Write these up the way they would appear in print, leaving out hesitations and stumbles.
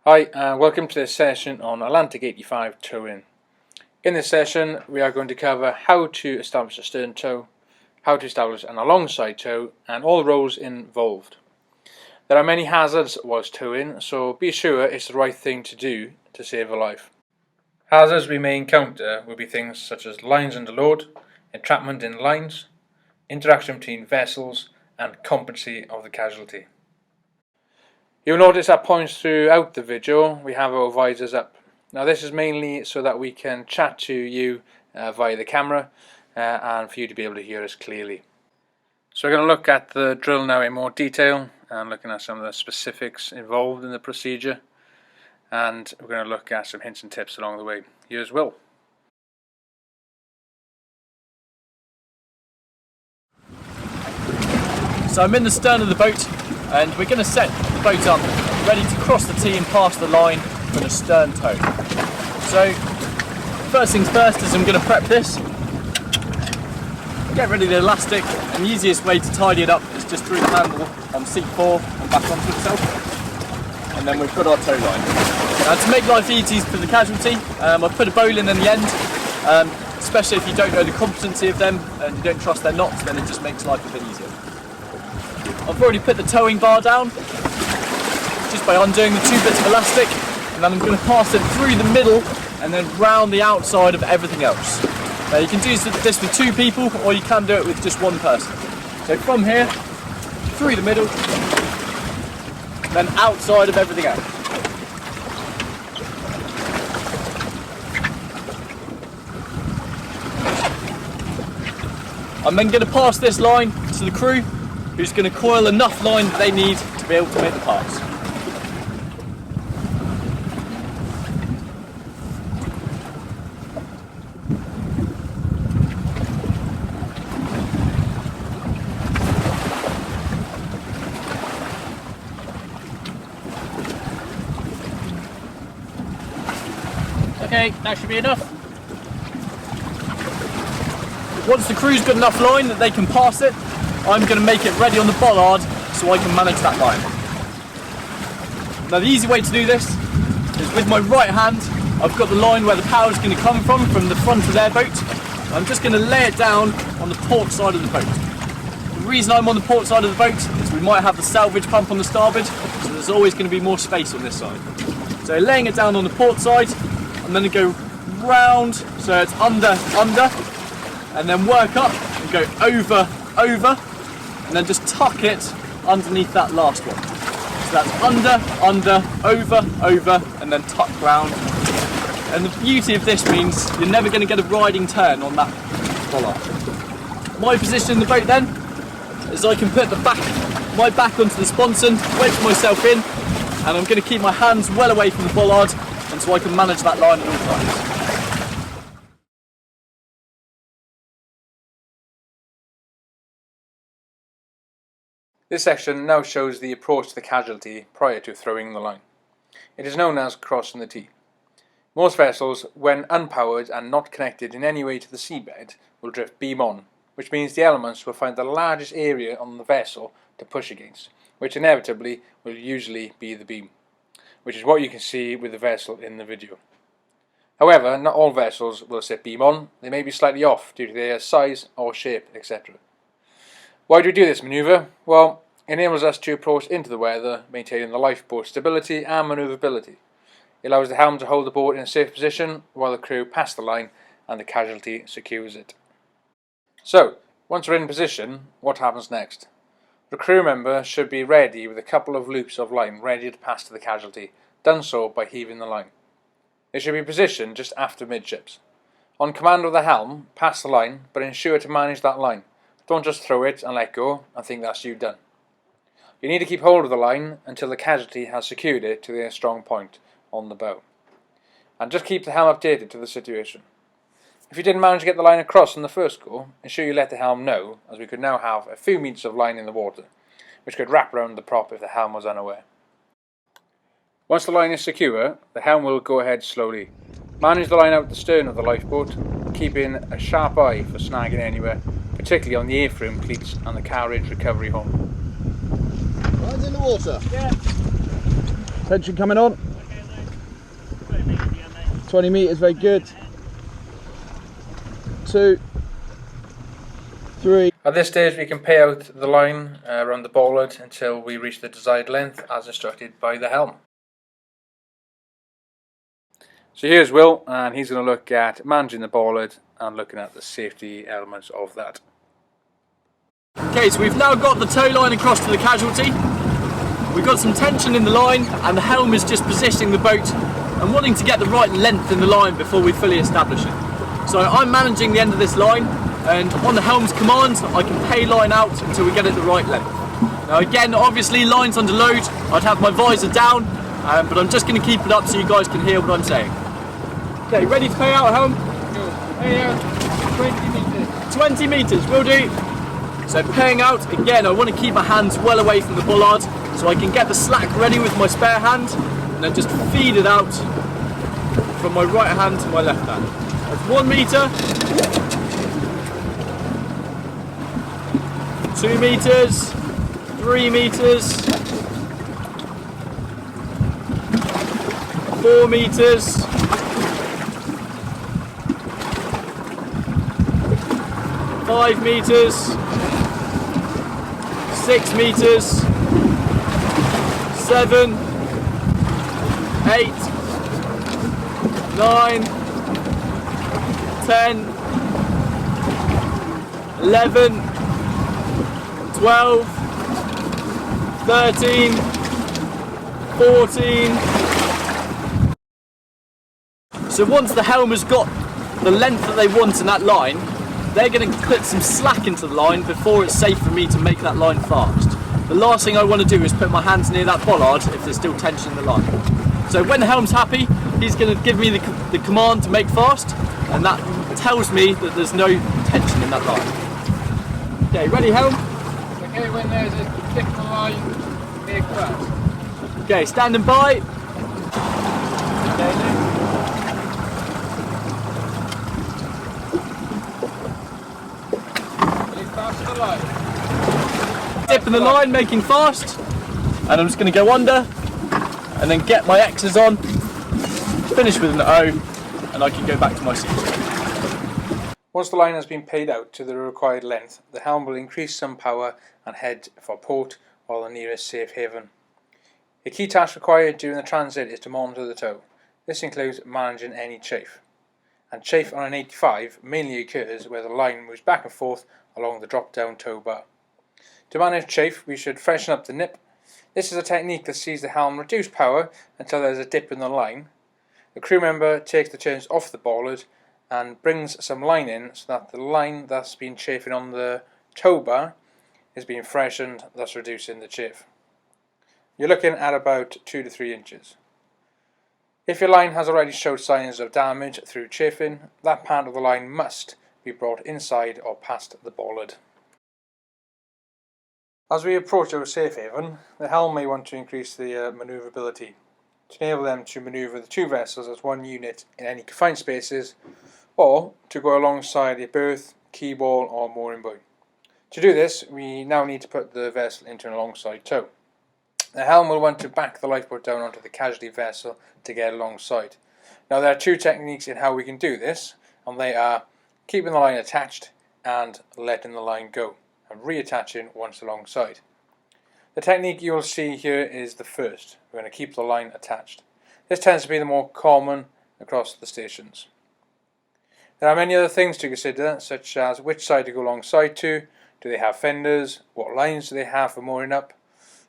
Hi and welcome to this session on Atlantic 85 towing. In this session we are going to cover how to establish a stern tow, how to establish an alongside tow and all the roles involved. There are many hazards whilst towing, so be sure it's the right thing to do to save a life. Hazards we may encounter will be things such as lines under load, entrapment in lines, interaction between vessels and competency of the casualty. You'll notice at points throughout the video we have our visors up. Now this is mainly so that we can chat to you via the camera and for you to be able to hear us clearly. So we're going to look at the drill now in more detail and looking at some of the specifics involved in the procedure, and we're going to look at some hints and tips along the way. Here's Will. So I'm in the stern of the boat and we're going to set the boat up ready to cross the T and pass the line for the stern tow. So first things first is I'm going to prep this, get rid of the elastic, and the easiest way to tidy it up is just through the handle on seat 4 and back onto itself, and then we've got our tow line. Now to make life easy for the casualty, I've put a bowline in the end, especially if you don't know the competency of them and you don't trust their knots, then it just makes life a bit easier. I've already put the towing bar down just by undoing the 2 bits of elastic, and then I'm going to pass it through the middle and then round the outside of everything else. Now you can do this with 2 people or you can do it with just 1 person. So from here, through the middle, then outside of everything else. I'm then going to pass this line to the crew, who's going to coil enough line that they need to be able to make the pass. Okay, that should be enough. Once the crew's got enough line that they can pass it, I'm going to make it ready on the bollard so I can manage that line. Now the easy way to do this is with my right hand. I've got the line where the power is going to come from the front of their boat. I'm just going to lay it down on the port side of the boat. The reason I'm on the port side of the boat is we might have the salvage pump on the starboard, so there's always going to be more space on this side. So laying it down on the port side, I'm going to go round so it's under, and then work up and go over, and then just tuck it underneath that last one. So that's under, over, and then tuck round. And the beauty of this means you're never going to get a riding turn on that bollard. My position in the boat then is I can put my back onto the sponson, wedge myself in, and I'm going to keep my hands well away from the bollard, and so I can manage that line at all times. This section now shows the approach to the casualty prior to throwing the line. It is known as crossing the T. Most vessels, when unpowered and not connected in any way to the seabed, will drift beam on, which means the elements will find the largest area on the vessel to push against, which inevitably will usually be the beam, which is what you can see with the vessel in the video. However, not all vessels will sit beam on. They may be slightly off due to their size or shape, etc. Why do we do this manoeuvre? Well, it enables us to approach into the weather, maintaining the lifeboat stability and manoeuvrability. It allows the helm to hold the boat in a safe position while the crew pass the line and the casualty secures it. So, once we're in position, what happens next? The crew member should be ready with a couple of loops of line ready to pass to the casualty, done so by heaving the line. They should be positioned just after midships. On command of the helm, pass the line, but ensure to manage that line. Don't just throw it and let go and think that's you done. You need to keep hold of the line until the casualty has secured it to their strong point on the bow. And just keep the helm updated to the situation. If you didn't manage to get the line across in the first go, ensure you let the helm know, as we could now have a few meters of line in the water, which could wrap around the prop if the helm was unaware. Once the line is secure, the helm will go ahead slowly. Manage the line out the stern of the lifeboat, keeping a sharp eye for snagging anywhere, particularly on the airframe cleats and the carriage recovery home. Line's in the water. Yeah. Tension coming on. Okay. 20 metres, very good. 2, 3. At this stage we can pay out the line around the bollard until we reach the desired length as instructed by the helm. So here's Will, and he's going to look at managing the bollard and looking at the safety elements of that. Okay, so we've now got the tow line across to the casualty. We've got some tension in the line and the helm is just positioning the boat and wanting to get the right length in the line before we fully establish it. So I'm managing the end of this line, and on the helm's command I can pay line out until we get it the right length. Now again, obviously line's under load, I'd have my visor down, but I'm just going to keep it up so you guys can hear what I'm saying. Okay, ready to pay out, helm? Pay out 20 metres. 20 metres, will do. So paying out, again I want to keep my hands well away from the bollard so I can get the slack ready with my spare hand and then just feed it out from my right hand to my left hand. That's 1 metre, 2 metres, 3 metres, 4 metres, 5 metres, 6 metres, 7, 8, 9, 10, 11, 12, 13, 14. So once the helm has got the length that they want in that line, they're going to put some slack into the line before it's safe for me to make that line fast. The last thing I want to do is put my hands near that bollard if there's still tension in the line. So when the helm's happy, he's going to give me the command to make fast, and that tells me that there's no tension in that line. Okay, ready, helm? Okay, when there's a dip in the line, make fast. Okay, standing by. Okay, make fast the line. Dip in the line, making fast, and I'm just going to go under and then get my X's on, finish with an O, and I can go back to my seat. Once the line has been paid out to the required length, the helm will increase some power and head for port or the nearest safe haven. A key task required during the transit is to monitor the tow. This includes managing any chafe. And chafe on an 85 mainly occurs where the line moves back and forth along the drop-down tow bar. To manage chafe, we should freshen up the nip. This is a technique that sees the helm reduce power until there is a dip in the line. The crew member takes the chains off the bollard and brings some line in so that the line that's been chafing on the tow bar is being freshened, thus reducing the chafe. You're looking at about 2 to 3 inches. If your line has already showed signs of damage through chafing, that part of the line must be brought inside or past the bollard. As we approach our safe haven, the helm may want to increase the manoeuvrability to enable them to manoeuvre the two vessels as one unit in any confined spaces, or to go alongside a berth, keyball or mooring buoy. To do this, we now need to put the vessel into an alongside tow. The helm will want to back the lifeboat down onto the casualty vessel to get alongside. Now there are 2 techniques in how we can do this, and they are keeping the line attached and letting the line go, and reattaching once alongside. The technique you will see here is the first. We're going to keep the line attached. This tends to be the more common across the stations. There are many other things to consider, such as which side to go alongside to, do they have fenders, what lines do they have for mooring up.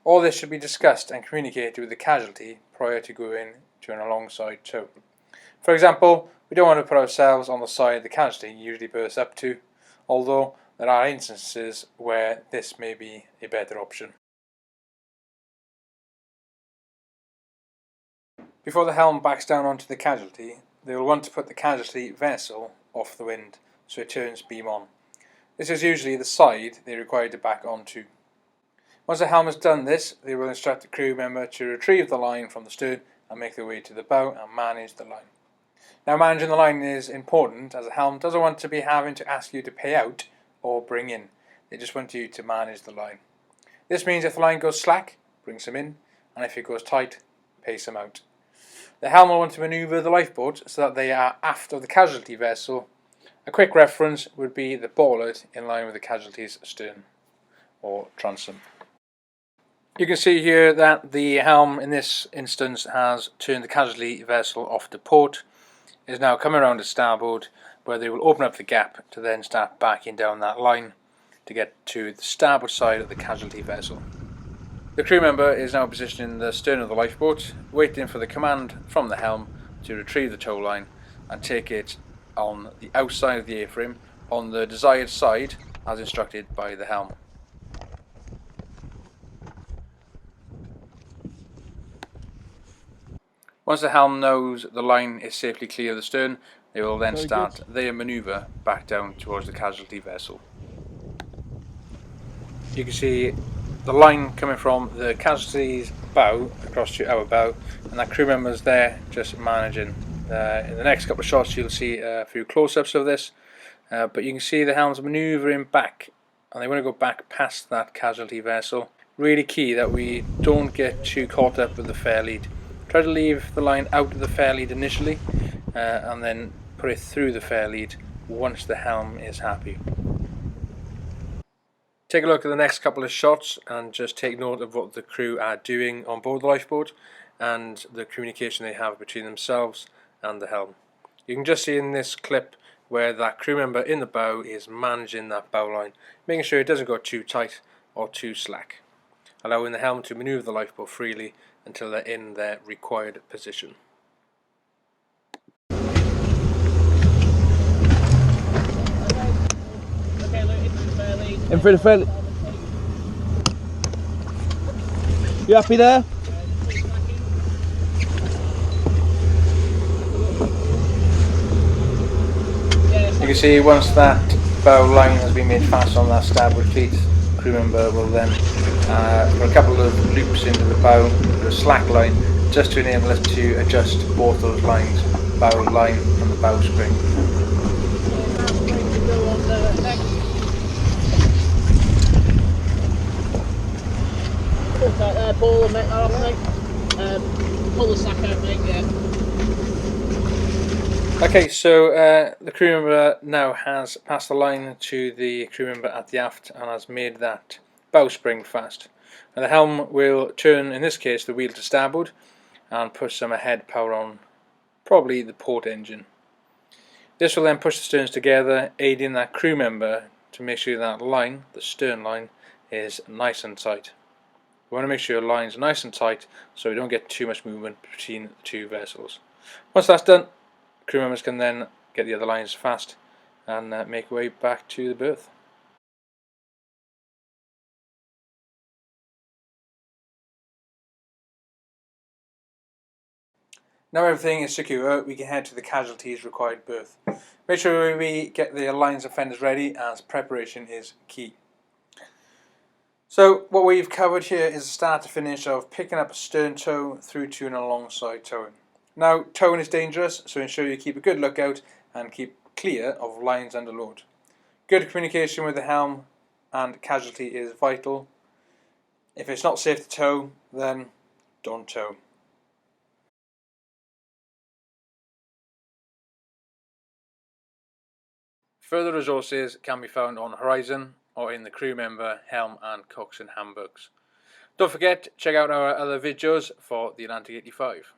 All this should be discussed and communicated with the casualty prior to going to an alongside tow. For example, we don't want to put ourselves on the side the casualty usually berths up to, although there are instances where this may be a better option. Before the helm backs down onto the casualty, they will want to put the casualty vessel off the wind so it turns beam on. This is usually the side they are required to back onto. Once the helm has done this, they will instruct the crew member to retrieve the line from the stern and make their way to the bow and manage the line. Now managing the line is important, as the helm doesn't want to be having to ask you to pay out or bring in. They just want you to manage the line. This means if the line goes slack, bring some in, and if it goes tight, pay some out. The helm will want to manoeuvre the lifeboat so that they are aft of the casualty vessel. A quick reference would be the bollard in line with the casualty's stern or transom. You can see here that the helm in this instance has turned the casualty vessel off to port. It is now coming around to starboard, where they will open up the gap to then start backing down that line to get to the starboard side of the casualty vessel. The crew member is now positioned in the stern of the lifeboat, waiting for the command from the helm to retrieve the tow line and take it on the outside of the A-frame on the desired side as instructed by the helm. Once the helm knows the line is safely clear of the stern, they will then start their manoeuvre back down towards the casualty vessel. You can see the line coming from the casualty's bow across to our bow, and that crew member's there just managing. In the next couple of shots you'll see a few close-ups of this, but you can see the helm's manoeuvring back, and they want to go back past that casualty vessel. Really key that we don't get too caught up with the fair lead. Try to leave the line out of the fair lead initially, and then put it through the fair lead once the helm is happy. Take a look at the next couple of shots and just take note of what the crew are doing on board the lifeboat and the communication they have between themselves and the helm. You can just see in this clip where that crew member in the bow is managing that bow line, making sure it doesn't go too tight or too slack, allowing the helm to manoeuvre the lifeboat freely until they're in their required position. In through the fair lead. You happy there? You can see once that bow line has been made fast on that starboard cleat, the crew member will then put a couple of loops into the bow with a slack line just to enable us to adjust both those lines, bow line and the bowspring. Pull the mate off, mate. Pull the sack out, mate, yeah. Okay, so the crew member now has passed the line to the crew member at the aft and has made that bowspring fast. And the helm will turn, in this case, the wheel to starboard and push some ahead power on, probably the port engine. This will then push the sterns together, aiding that crew member to make sure that line, the stern line, is nice and tight. We want to make sure the lines are nice and tight so we don't get too much movement between the two vessels. Once that's done, crew members can then get the other lines fast and make way back to the berth. Now everything is secure, we can head to the casualty's required berth. Make sure we get the lines and fenders ready, as preparation is key. So what we've covered here is a start to finish of picking up a stern tow through to an alongside towing. Now towing is dangerous, so ensure you keep a good lookout and keep clear of lines under load. Good communication with the helm and casualty is vital. If it's not safe to tow, then don't tow. Further resources can be found on Horizon or in the crew member, helm and coxswain handbooks. Don't forget, check out our other videos for the Atlantic 85.